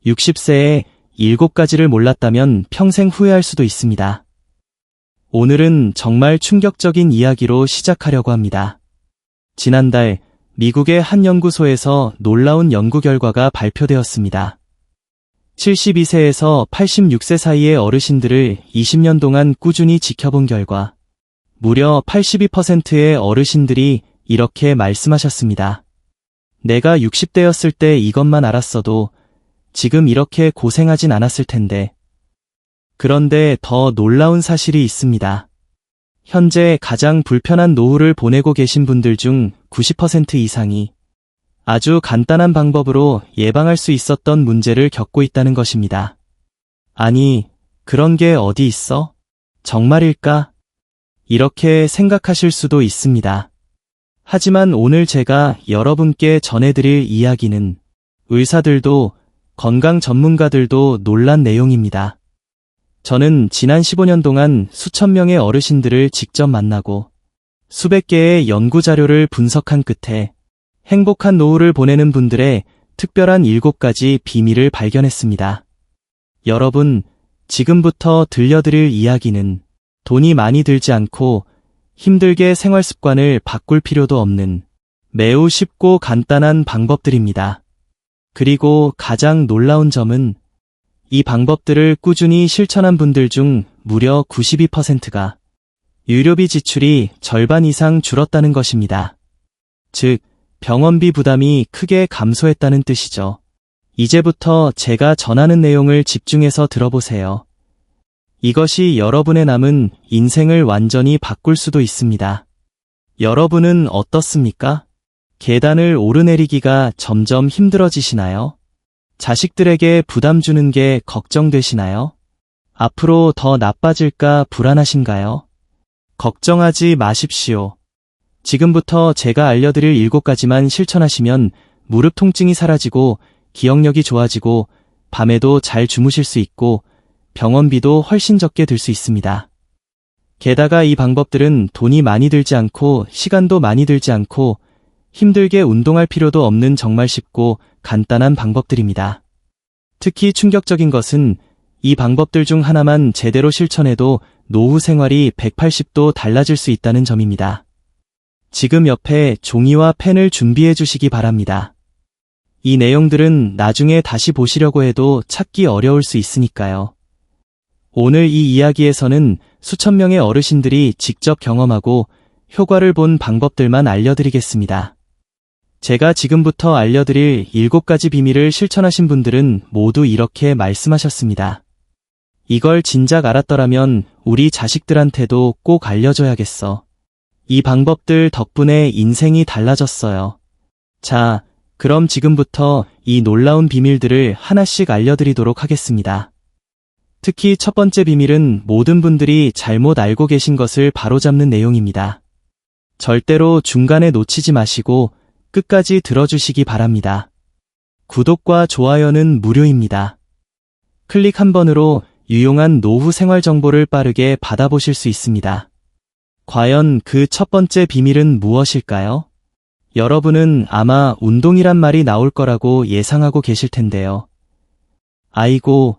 60세에 7가지를 몰랐다면 평생 후회할 수도 있습니다. 오늘은 정말 충격적인 이야기로 시작하려고 합니다. 지난달 미국의 한 연구소에서 놀라운 연구 결과가 발표되었습니다. 72세에서 86세 사이의 어르신들을 20년 동안 꾸준히 지켜본 결과 무려 82%의 어르신들이 이렇게 말씀하셨습니다. 내가 60대였을 때 이것만 알았어도 지금 이렇게 고생하진 않았을 텐데. 그런데 더 놀라운 사실이 있습니다. 현재 가장 불편한 노후를 보내고 계신 분들 중 90% 이상이 아주 간단한 방법으로 예방할 수 있었던 문제를 겪고 있다는 것입니다. 아니, 그런 게 어디 있어? 정말일까? 이렇게 생각하실 수도 있습니다. 하지만 오늘 제가 여러분께 전해드릴 이야기는 의사들도 건강 전문가들도 놀란 내용입니다. 저는 지난 15년 동안 수천 명의 어르신들을 직접 만나고 수백 개의 연구 자료를 분석한 끝에 행복한 노후를 보내는 분들의 특별한 7가지 비밀을 발견했습니다. 여러분, 지금부터 들려드릴 이야기는 돈이 많이 들지 않고 힘들게 생활 습관을 바꿀 필요도 없는 매우 쉽고 간단한 방법들입니다. 그리고 가장 놀라운 점은 이 방법들을 꾸준히 실천한 분들 중 무려 92%가 의료비 지출이 절반 이상 줄었다는 것입니다. 즉, 병원비 부담이 크게 감소했다는 뜻이죠. 이제부터 제가 전하는 내용을 집중해서 들어보세요. 이것이 여러분의 남은 인생을 완전히 바꿀 수도 있습니다. 여러분은 어떻습니까? 계단을 오르내리기가 점점 힘들어지시나요? 자식들에게 부담 주는 게 걱정되시나요? 앞으로 더 나빠질까 불안하신가요? 걱정하지 마십시오. 지금부터 제가 알려드릴 7가지만 실천하시면 무릎 통증이 사라지고 기억력이 좋아지고 밤에도 잘 주무실 수 있고 병원비도 훨씬 적게 들 수 있습니다. 게다가 이 방법들은 돈이 많이 들지 않고 시간도 많이 들지 않고 힘들게 운동할 필요도 없는 정말 쉽고 간단한 방법들입니다. 특히 충격적인 것은 이 방법들 중 하나만 제대로 실천해도 노후 생활이 180도 달라질 수 있다는 점입니다. 지금 옆에 종이와 펜을 준비해 주시기 바랍니다. 이 내용들은 나중에 다시 보시려고 해도 찾기 어려울 수 있으니까요. 오늘 이 이야기에서는 수천 명의 어르신들이 직접 경험하고 효과를 본 방법들만 알려드리겠습니다. 제가 지금부터 알려드릴 7가지 비밀을 실천하신 분들은 모두 이렇게 말씀하셨습니다. 이걸 진작 알았더라면 우리 자식들한테도 꼭 알려줘야겠어. 이 방법들 덕분에 인생이 달라졌어요. 자, 그럼 지금부터 이 놀라운 비밀들을 하나씩 알려드리도록 하겠습니다. 특히 첫 번째 비밀은 모든 분들이 잘못 알고 계신 것을 바로잡는 내용입니다. 절대로 중간에 놓치지 마시고 끝까지 들어주시기 바랍니다. 구독과 좋아요는 무료입니다. 클릭 한 번으로 유용한 노후 생활 정보를 빠르게 받아보실 수 있습니다. 과연 그 첫 번째 비밀은 무엇일까요? 여러분은 아마 운동이란 말이 나올 거라고 예상하고 계실 텐데요. 아이고,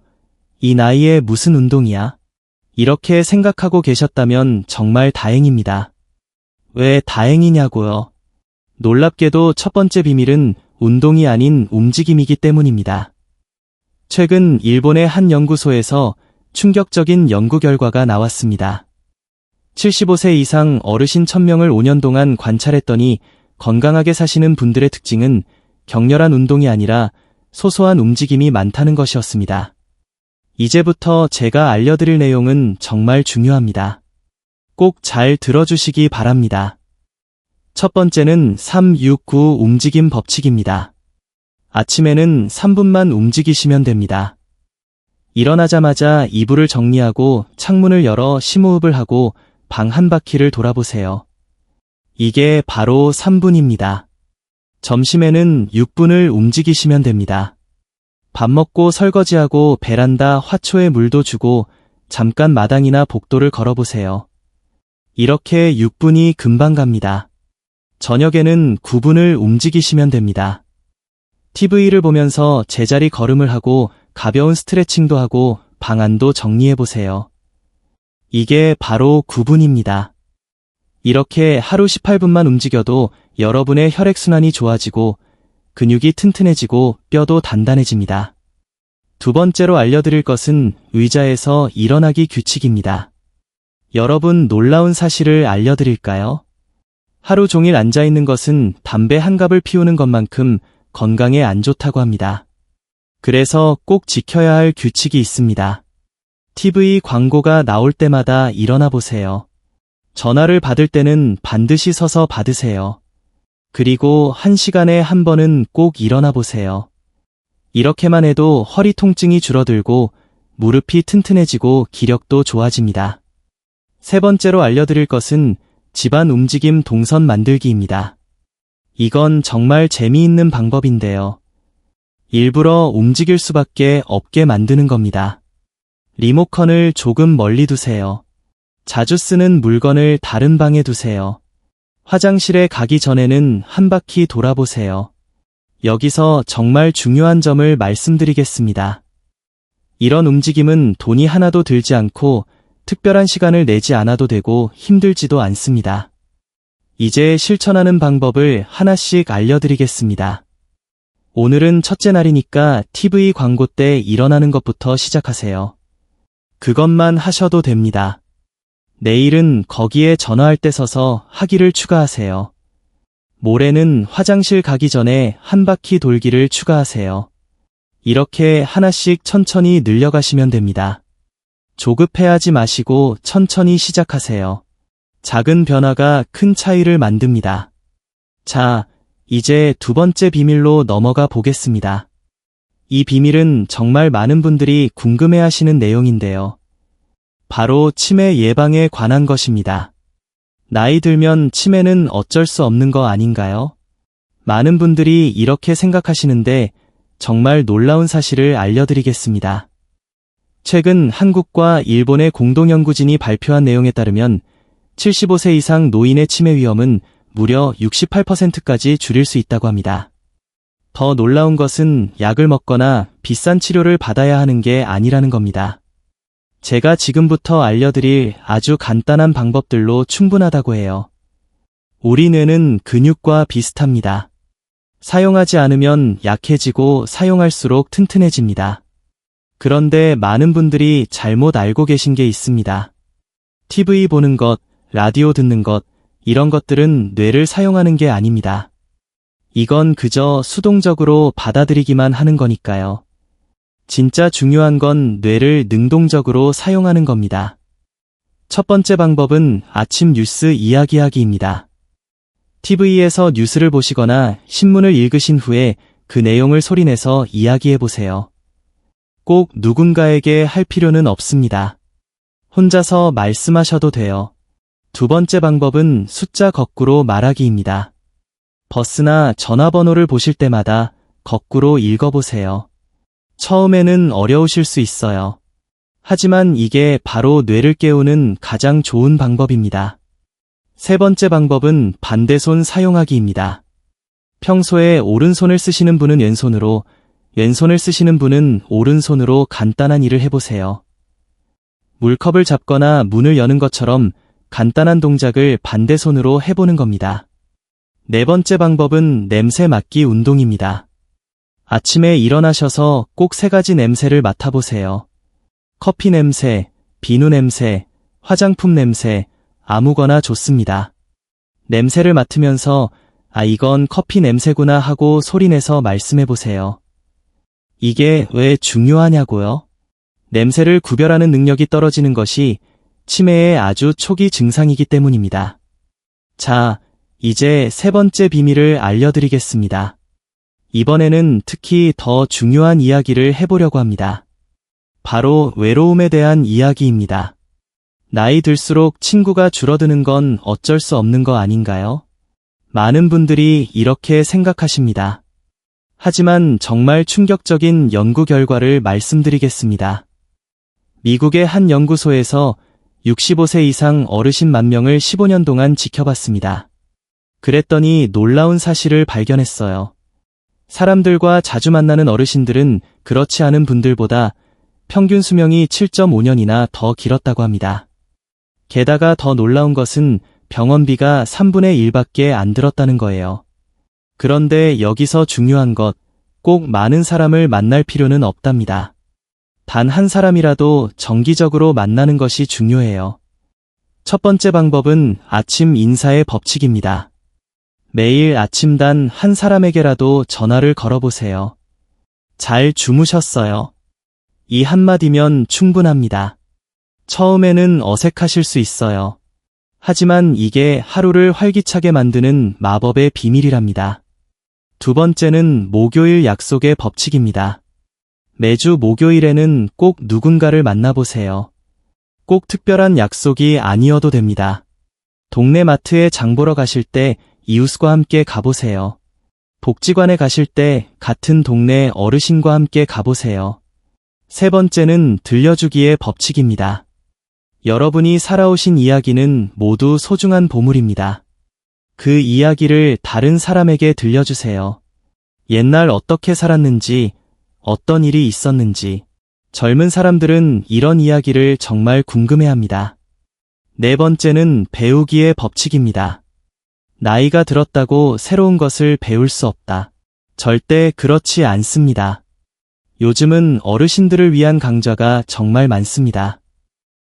이 나이에 무슨 운동이야? 이렇게 생각하고 계셨다면 정말 다행입니다. 왜 다행이냐고요? 놀랍게도 첫 번째 비밀은 운동이 아닌 움직임이기 때문입니다. 최근 일본의 한 연구소에서 충격적인 연구 결과가 나왔습니다. 75세 이상 어르신 1000명을 5년 동안 관찰했더니 건강하게 사시는 분들의 특징은 격렬한 운동이 아니라 소소한 움직임이 많다는 것이었습니다. 이제부터 제가 알려드릴 내용은 정말 중요합니다. 꼭 잘 들어주시기 바랍니다. 첫 번째는 369 움직임 법칙입니다. 아침에는 3분만 움직이시면 됩니다. 일어나자마자 이불을 정리하고 창문을 열어 심호흡을 하고 방 한 바퀴를 돌아보세요. 이게 바로 3분입니다. 점심에는 6분을 움직이시면 됩니다. 밥 먹고 설거지하고 베란다 화초에 물도 주고 잠깐 마당이나 복도를 걸어보세요. 이렇게 6분이 금방 갑니다. 저녁에는 9분을 움직이시면 됩니다. TV를 보면서 제자리 걸음을 하고 가벼운 스트레칭도 하고 방 안도 정리해보세요. 이게 바로 구분입니다. 이렇게 하루 18분만 움직여도 여러분의 혈액순환이 좋아지고 근육이 튼튼해지고 뼈도 단단해집니다. 두 번째로 알려드릴 것은 의자에서 일어나기 규칙입니다. 여러분 놀라운 사실을 알려드릴까요? 하루 종일 앉아있는 것은 담배 한 갑을 피우는 것만큼 건강에 안 좋다고 합니다. 그래서 꼭 지켜야 할 규칙이 있습니다. TV 광고가 나올 때마다 일어나 보세요. 전화를 받을 때는 반드시 서서 받으세요. 그리고 1시간에 한 번은 꼭 일어나 보세요. 이렇게만 해도 허리 통증이 줄어들고 무릎이 튼튼해지고 기력도 좋아집니다. 세 번째로 알려드릴 것은 집안 움직임 동선 만들기입니다. 이건 정말 재미있는 방법인데요. 일부러 움직일 수밖에 없게 만드는 겁니다. 리모컨을 조금 멀리 두세요. 자주 쓰는 물건을 다른 방에 두세요. 화장실에 가기 전에는 한 바퀴 돌아보세요. 여기서 정말 중요한 점을 말씀드리겠습니다. 이런 움직임은 돈이 하나도 들지 않고 특별한 시간을 내지 않아도 되고 힘들지도 않습니다. 이제 실천하는 방법을 하나씩 알려드리겠습니다. 오늘은 첫째 날이니까 TV 광고 때 일어나는 것부터 시작하세요. 그것만 하셔도 됩니다. 내일은 거기에 전화할 때 서서 하기를 추가하세요. 모레는 화장실 가기 전에 한 바퀴 돌기를 추가하세요. 이렇게 하나씩 천천히 늘려가시면 됩니다. 조급해하지 마시고 천천히 시작하세요. 작은 변화가 큰 차이를 만듭니다. 자, 이제 두 번째 비밀로 넘어가 보겠습니다. 이 비밀은 정말 많은 분들이 궁금해하시는 내용인데요. 바로 치매 예방에 관한 것입니다. 나이 들면 치매는 어쩔 수 없는 거 아닌가요? 많은 분들이 이렇게 생각하시는데 정말 놀라운 사실을 알려드리겠습니다. 최근 한국과 일본의 공동연구진이 발표한 내용에 따르면 75세 이상 노인의 치매 위험은 무려 68%까지 줄일 수 있다고 합니다. 더 놀라운 것은 약을 먹거나 비싼 치료를 받아야 하는 게 아니라는 겁니다. 제가 지금부터 알려드릴 아주 간단한 방법들로 충분하다고 해요. 우리 뇌는 근육과 비슷합니다. 사용하지 않으면 약해지고 사용할수록 튼튼해집니다. 그런데 많은 분들이 잘못 알고 계신 게 있습니다. TV 보는 것, 라디오 듣는 것, 이런 것들은 뇌를 사용하는 게 아닙니다. 이건 그저 수동적으로 받아들이기만 하는 거니까요. 진짜 중요한 건 뇌를 능동적으로 사용하는 겁니다. 첫 번째 방법은 아침 뉴스 이야기하기입니다. TV에서 뉴스를 보시거나 신문을 읽으신 후에 그 내용을 소리내서 이야기해보세요. 꼭 누군가에게 할 필요는 없습니다. 혼자서 말씀하셔도 돼요. 두 번째 방법은 숫자 거꾸로 말하기입니다. 버스나 전화번호를 보실 때마다 거꾸로 읽어보세요. 처음에는 어려우실 수 있어요. 하지만 이게 바로 뇌를 깨우는 가장 좋은 방법입니다. 세 번째 방법은 반대손 사용하기입니다. 평소에 오른손을 쓰시는 분은 왼손으로, 왼손을 쓰시는 분은 오른손으로 간단한 일을 해보세요. 물컵을 잡거나 문을 여는 것처럼 간단한 동작을 반대손으로 해보는 겁니다. 네 번째 방법은 냄새 맡기 운동입니다. 아침에 일어나셔서 꼭 3가지 냄새를 맡아보세요. 커피 냄새, 비누 냄새, 화장품 냄새, 아무거나 좋습니다. 냄새를 맡으면서 이건 커피 냄새구나 하고 소리내서 말씀해보세요. 이게 왜 중요하냐고요? 냄새를 구별하는 능력이 떨어지는 것이 치매의 아주 초기 증상이기 때문입니다. 자, 이제 세 번째 비밀을 알려드리겠습니다. 이번에는 특히 더 중요한 이야기를 해보려고 합니다. 바로 외로움에 대한 이야기입니다. 나이 들수록 친구가 줄어드는 건 어쩔 수 없는 거 아닌가요? 많은 분들이 이렇게 생각하십니다. 하지만 정말 충격적인 연구 결과를 말씀드리겠습니다. 미국의 한 연구소에서 65세 이상 어르신 10,000명을 15년 동안 지켜봤습니다. 그랬더니 놀라운 사실을 발견했어요. 사람들과 자주 만나는 어르신들은 그렇지 않은 분들보다 평균 수명이 7.5년이나 더 길었다고 합니다. 게다가 더 놀라운 것은 병원비가 3분의 1밖에 안 들었다는 거예요. 그런데 여기서 중요한 것, 꼭 많은 사람을 만날 필요는 없답니다. 단 한 사람이라도 정기적으로 만나는 것이 중요해요. 첫 번째 방법은 아침 인사의 법칙입니다. 매일 아침 단 한 사람에게라도 전화를 걸어보세요. 잘 주무셨어요? 이 한마디면 충분합니다. 처음에는 어색하실 수 있어요. 하지만 이게 하루를 활기차게 만드는 마법의 비밀이랍니다. 두 번째는 목요일 약속의 법칙입니다. 매주 목요일에는 꼭 누군가를 만나보세요. 꼭 특별한 약속이 아니어도 됩니다. 동네 마트에 장 보러 가실 때 이웃과 함께 가보세요. 복지관에 가실 때 같은 동네 어르신과 함께 가보세요. 세 번째는 들려주기의 법칙입니다. 여러분이 살아오신 이야기는 모두 소중한 보물입니다. 그 이야기를 다른 사람에게 들려주세요. 옛날 어떻게 살았는지, 어떤 일이 있었는지. 젊은 사람들은 이런 이야기를 정말 궁금해합니다. 네 번째는 배우기의 법칙입니다. 나이가 들었다고 새로운 것을 배울 수 없다. 절대 그렇지 않습니다. 요즘은 어르신들을 위한 강좌가 정말 많습니다.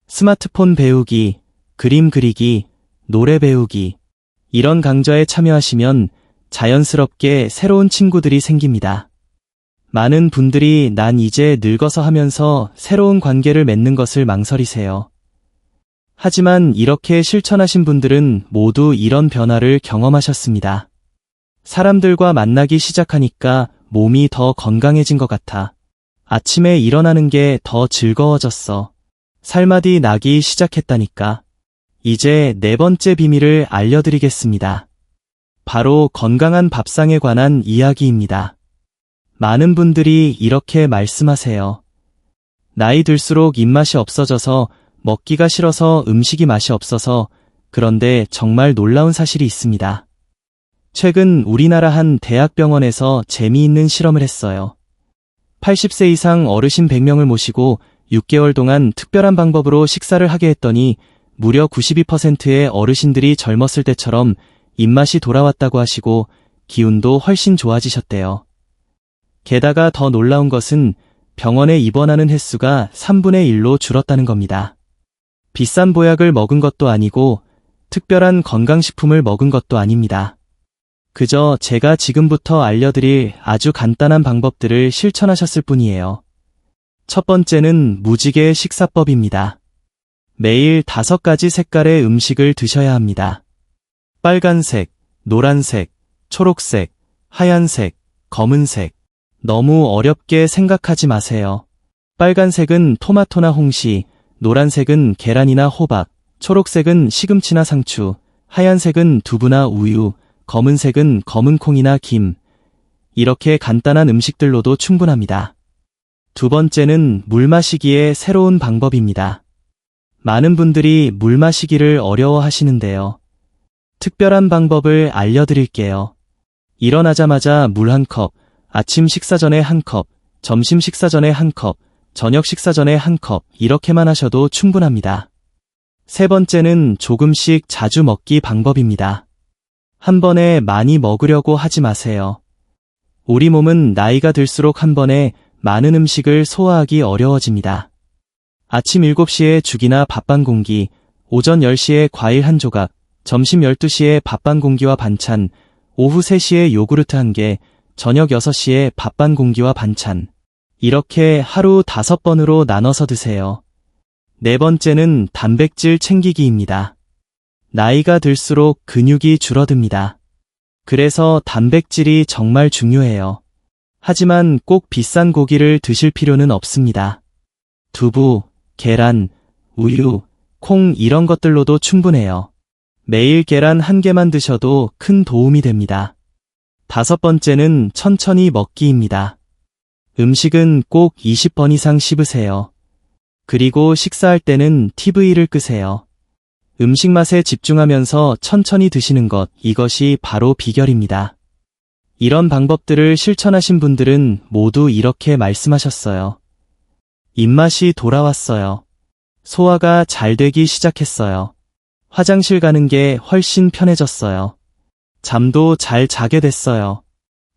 스마트폰 배우기, 그림 그리기, 노래 배우기. 이런 강좌에 참여하시면 자연스럽게 새로운 친구들이 생깁니다. 많은 분들이 난 이제 늙어서 하면서 새로운 관계를 맺는 것을 망설이세요. 하지만 이렇게 실천하신 분들은 모두 이런 변화를 경험하셨습니다. 사람들과 만나기 시작하니까 몸이 더 건강해진 것 같아. 아침에 일어나는 게 더 즐거워졌어. 살맛이 나기 시작했다니까. 이제 네 번째 비밀을 알려드리겠습니다. 바로 건강한 밥상에 관한 이야기입니다. 많은 분들이 이렇게 말씀하세요. 나이 들수록 입맛이 없어져서 먹기가 싫어서 음식이 맛이 없어서. 그런데 정말 놀라운 사실이 있습니다. 최근 우리나라 한 대학병원에서 재미있는 실험을 했어요. 80세 이상 어르신 100명을 모시고 6개월 동안 특별한 방법으로 식사를 하게 했더니 무려 92%의 어르신들이 젊었을 때처럼 입맛이 돌아왔다고 하시고 기운도 훨씬 좋아지셨대요. 게다가 더 놀라운 것은 병원에 입원하는 횟수가 3분의 1로 줄었다는 겁니다. 비싼 보약을 먹은 것도 아니고 특별한 건강식품을 먹은 것도 아닙니다. 그저 제가 지금부터 알려드릴 아주 간단한 방법들을 실천하셨을 뿐이에요. 첫 번째는 무지개 식사법입니다. 매일 5가지 색깔의 음식을 드셔야 합니다. 빨간색, 노란색, 초록색, 하얀색, 검은색. 너무 어렵게 생각하지 마세요. 빨간색은 토마토나 홍시, 노란색은 계란이나 호박, 초록색은 시금치나 상추, 하얀색은 두부나 우유, 검은색은 검은 콩이나 김. 이렇게 간단한 음식들로도 충분합니다. 두 번째는 물 마시기의 새로운 방법입니다. 많은 분들이 물 마시기를 어려워하시는데요. 특별한 방법을 알려드릴게요. 일어나자마자 물 1컵, 아침 식사 전에 1컵, 점심 식사 전에 1컵, 저녁 식사 전에 1컵, 이렇게만 하셔도 충분합니다. 세 번째는 조금씩 자주 먹기 방법입니다. 한 번에 많이 먹으려고 하지 마세요. 우리 몸은 나이가 들수록 한 번에 많은 음식을 소화하기 어려워집니다. 아침 7시에 죽이나 밥 반 공기, 오전 10시에 과일 한 조각, 점심 12시에 밥 반 공기와 반찬, 오후 3시에 요구르트 1개, 저녁 6시에 밥 반 공기와 반찬. 이렇게 하루 5번으로 나눠서 드세요. 네 번째는 단백질 챙기기입니다. 나이가 들수록 근육이 줄어듭니다. 그래서 단백질이 정말 중요해요. 하지만 꼭 비싼 고기를 드실 필요는 없습니다. 두부, 계란, 우유, 콩 이런 것들로도 충분해요. 매일 계란 1개만 드셔도 큰 도움이 됩니다. 다섯 번째는 천천히 먹기입니다. 음식은 꼭 20번 이상 씹으세요. 그리고 식사할 때는 TV를 끄세요. 음식 맛에 집중하면서 천천히 드시는 것, 이것이 바로 비결입니다. 이런 방법들을 실천하신 분들은 모두 이렇게 말씀하셨어요. 입맛이 돌아왔어요. 소화가 잘 되기 시작했어요. 화장실 가는 게 훨씬 편해졌어요. 잠도 잘 자게 됐어요.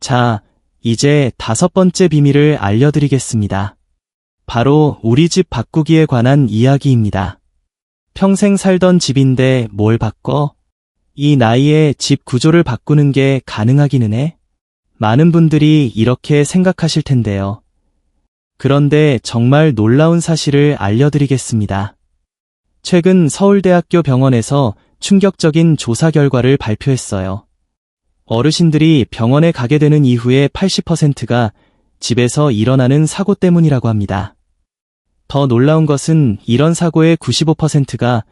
자, 이제 5번째 비밀을 알려드리겠습니다. 바로 우리 집 바꾸기에 관한 이야기입니다. 평생 살던 집인데 뭘 바꿔? 이 나이에 집 구조를 바꾸는 게 가능하기는 해? 많은 분들이 이렇게 생각하실 텐데요. 그런데 정말 놀라운 사실을 알려드리겠습니다. 최근 서울대학교 병원에서 충격적인 조사 결과를 발표했어요. 어르신들이 병원에 가게 되는 이후의 80%가 집에서 일어나는 사고 때문이라고 합니다. 더 놀라운 것은 이런 사고의 95%가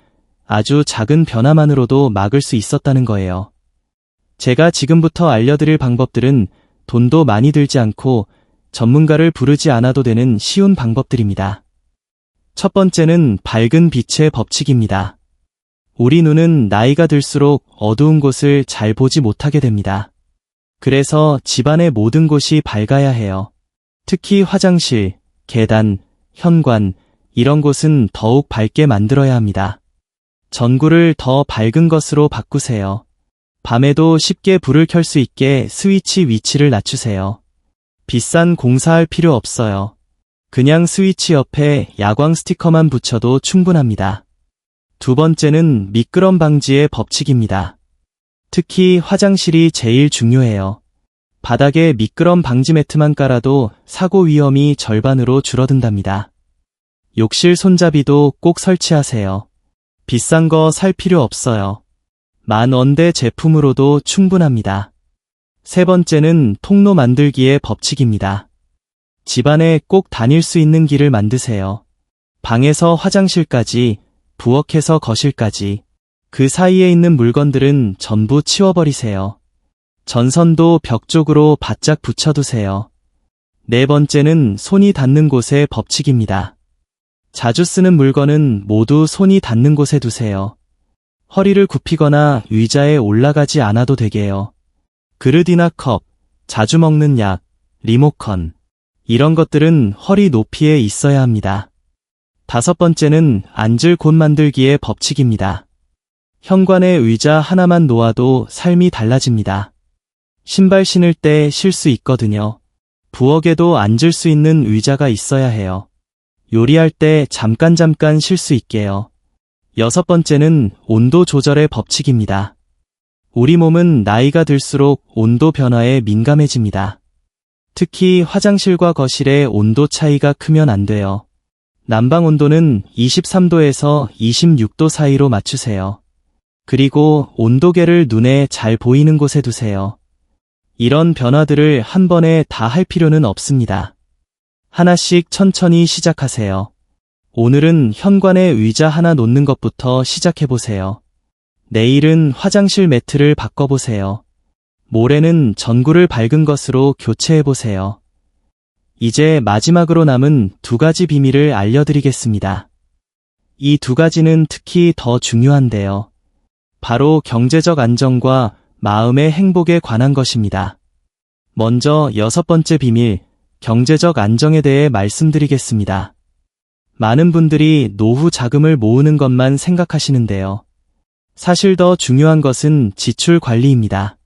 아주 작은 변화만으로도 막을 수 있었다는 거예요. 제가 지금부터 알려드릴 방법들은 돈도 많이 들지 않고 전문가를 부르지 않아도 되는 쉬운 방법들입니다. 첫 번째는 밝은 빛의 법칙입니다. 우리 눈은 나이가 들수록 어두운 곳을 잘 보지 못하게 됩니다. 그래서 집안의 모든 곳이 밝아야 해요. 특히 화장실, 계단, 현관, 이런 곳은 더욱 밝게 만들어야 합니다. 전구를 더 밝은 것으로 바꾸세요. 밤에도 쉽게 불을 켤 수 있게 스위치 위치를 낮추세요. 비싼 공사할 필요 없어요. 그냥 스위치 옆에 야광 스티커만 붙여도 충분합니다. 두 번째는 미끄럼 방지의 법칙입니다. 특히 화장실이 제일 중요해요. 바닥에 미끄럼 방지 매트만 깔아도 사고 위험이 절반으로 줄어든답니다. 욕실 손잡이도 꼭 설치하세요. 비싼 거 살 필요 없어요. 10,000원대 제품으로도 충분합니다. 세 번째는 통로 만들기의 법칙입니다. 집안에 꼭 다닐 수 있는 길을 만드세요. 방에서 화장실까지, 부엌에서 거실까지, 그 사이에 있는 물건들은 전부 치워버리세요. 전선도 벽 쪽으로 바짝 붙여두세요. 네 번째는 손이 닿는 곳의 법칙입니다. 자주 쓰는 물건은 모두 손이 닿는 곳에 두세요. 허리를 굽히거나 의자에 올라가지 않아도 되게요. 그릇이나 컵, 자주 먹는 약, 리모컨, 이런 것들은 허리 높이에 있어야 합니다. 다섯 번째는 앉을 곳 만들기의 법칙입니다. 현관에 의자 하나만 놓아도 삶이 달라집니다. 신발 신을 때 쉴 수 있거든요. 부엌에도 앉을 수 있는 의자가 있어야 해요. 요리할 때 잠깐 쉴 수 있게요. 여섯 번째는 온도 조절의 법칙입니다. 우리 몸은 나이가 들수록 온도 변화에 민감해집니다. 특히 화장실과 거실의 온도 차이가 크면 안 돼요. 난방 온도는 23도에서 26도 사이로 맞추세요. 그리고 온도계를 눈에 잘 보이는 곳에 두세요. 이런 변화들을 한 번에 다 할 필요는 없습니다. 하나씩 천천히 시작하세요. 오늘은 현관에 의자 하나 놓는 것부터 시작해보세요. 내일은 화장실 매트를 바꿔보세요. 모레는 전구를 밝은 것으로 교체해보세요. 이제 마지막으로 남은 2가지 비밀을 알려드리겠습니다. 이 2가지는 특히 더 중요한데요. 바로 경제적 안정과 마음의 행복에 관한 것입니다. 먼저 6번째 비밀, 경제적 안정에 대해 말씀드리겠습니다. 많은 분들이 노후 자금을 모으는 것만 생각하시는데요. 사실 더 중요한 것은 지출 관리입니다.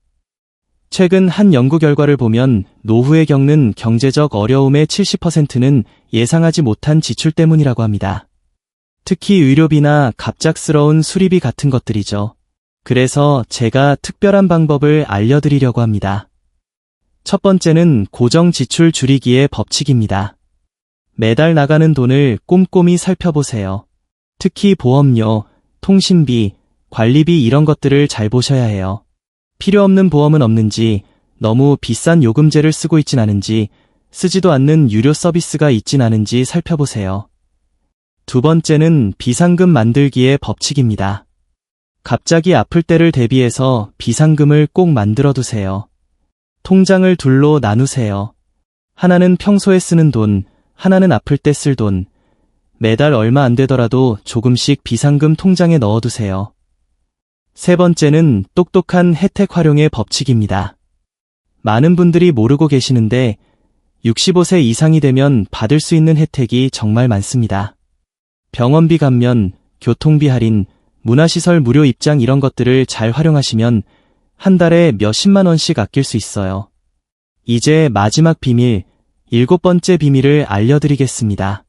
최근 한 연구 결과를 보면 노후에 겪는 경제적 어려움의 70%는 예상하지 못한 지출 때문이라고 합니다. 특히 의료비나 갑작스러운 수리비 같은 것들이죠. 그래서 제가 특별한 방법을 알려드리려고 합니다. 첫 번째는 고정 지출 줄이기의 법칙입니다. 매달 나가는 돈을 꼼꼼히 살펴보세요. 특히 보험료, 통신비, 관리비 이런 것들을 잘 보셔야 해요. 필요 없는 보험은 없는지, 너무 비싼 요금제를 쓰고 있진 않은지, 쓰지도 않는 유료 서비스가 있진 않은지 살펴보세요. 두 번째는 비상금 만들기의 법칙입니다. 갑자기 아플 때를 대비해서 비상금을 꼭 만들어 두세요. 통장을 둘로 나누세요. 하나는 평소에 쓰는 돈, 하나는 아플 때 쓸 돈. 매달 얼마 안 되더라도 조금씩 비상금 통장에 넣어두세요. 세 번째는 똑똑한 혜택 활용의 법칙입니다. 많은 분들이 모르고 계시는데 65세 이상이 되면 받을 수 있는 혜택이 정말 많습니다. 병원비 감면, 교통비 할인, 문화시설 무료 입장 이런 것들을 잘 활용하시면 한 달에 몇십만 원씩 아낄 수 있어요. 이제 마지막 비밀, 7번째 비밀을 알려드리겠습니다.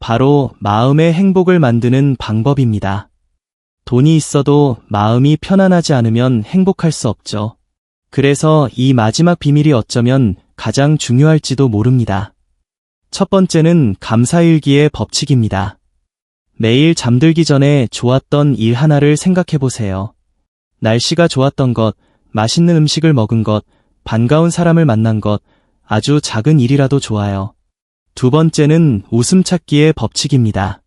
바로 마음의 행복을 만드는 방법입니다. 돈이 있어도 마음이 편안하지 않으면 행복할 수 없죠. 그래서 이 마지막 비밀이 어쩌면 가장 중요할지도 모릅니다. 첫 번째는 감사일기의 법칙입니다. 매일 잠들기 전에 좋았던 일 하나를 생각해 보세요. 날씨가 좋았던 것, 맛있는 음식을 먹은 것, 반가운 사람을 만난 것, 아주 작은 일이라도 좋아요. 두 번째는 웃음 찾기의 법칙입니다.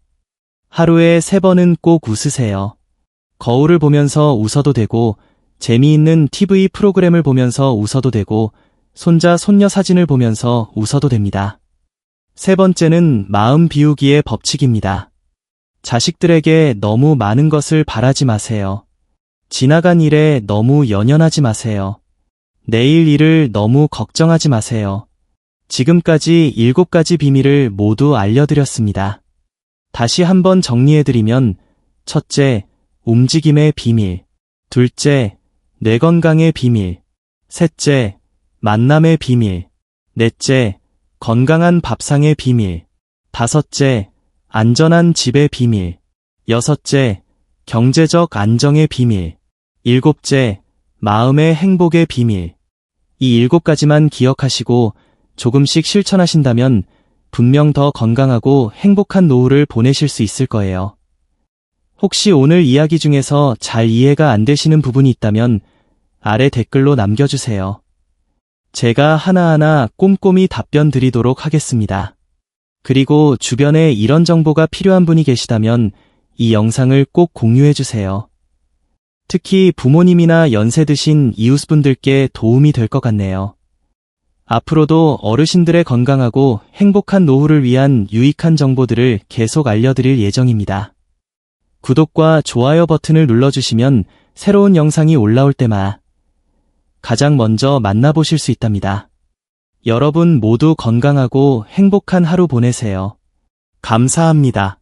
하루에 3번은 꼭 웃으세요. 거울을 보면서 웃어도 되고, 재미있는 TV 프로그램을 보면서 웃어도 되고, 손자, 손녀 사진을 보면서 웃어도 됩니다. 세 번째는 마음 비우기의 법칙입니다. 자식들에게 너무 많은 것을 바라지 마세요. 지나간 일에 너무 연연하지 마세요. 내일 일을 너무 걱정하지 마세요. 지금까지 7가지 비밀을 모두 알려드렸습니다. 다시 한번 정리해드리면, 첫째, 움직임의 비밀. 둘째, 뇌 건강의 비밀. 셋째, 만남의 비밀. 넷째, 건강한 밥상의 비밀. 다섯째, 안전한 집의 비밀. 여섯째, 경제적 안정의 비밀. 일곱째, 마음의 행복의 비밀. 이 7가지만 기억하시고 조금씩 실천하신다면 분명 더 건강하고 행복한 노후를 보내실 수 있을 거예요. 혹시 오늘 이야기 중에서 잘 이해가 안 되시는 부분이 있다면 아래 댓글로 남겨주세요. 제가 하나하나 꼼꼼히 답변 드리도록 하겠습니다. 그리고 주변에 이런 정보가 필요한 분이 계시다면 이 영상을 꼭 공유해주세요. 특히 부모님이나 연세 드신 이웃분들께 도움이 될 것 같네요. 앞으로도 어르신들의 건강하고 행복한 노후를 위한 유익한 정보들을 계속 알려드릴 예정입니다. 구독과 좋아요 버튼을 눌러주시면 새로운 영상이 올라올 때마다 가장 먼저 만나보실 수 있답니다. 여러분 모두 건강하고 행복한 하루 보내세요. 감사합니다.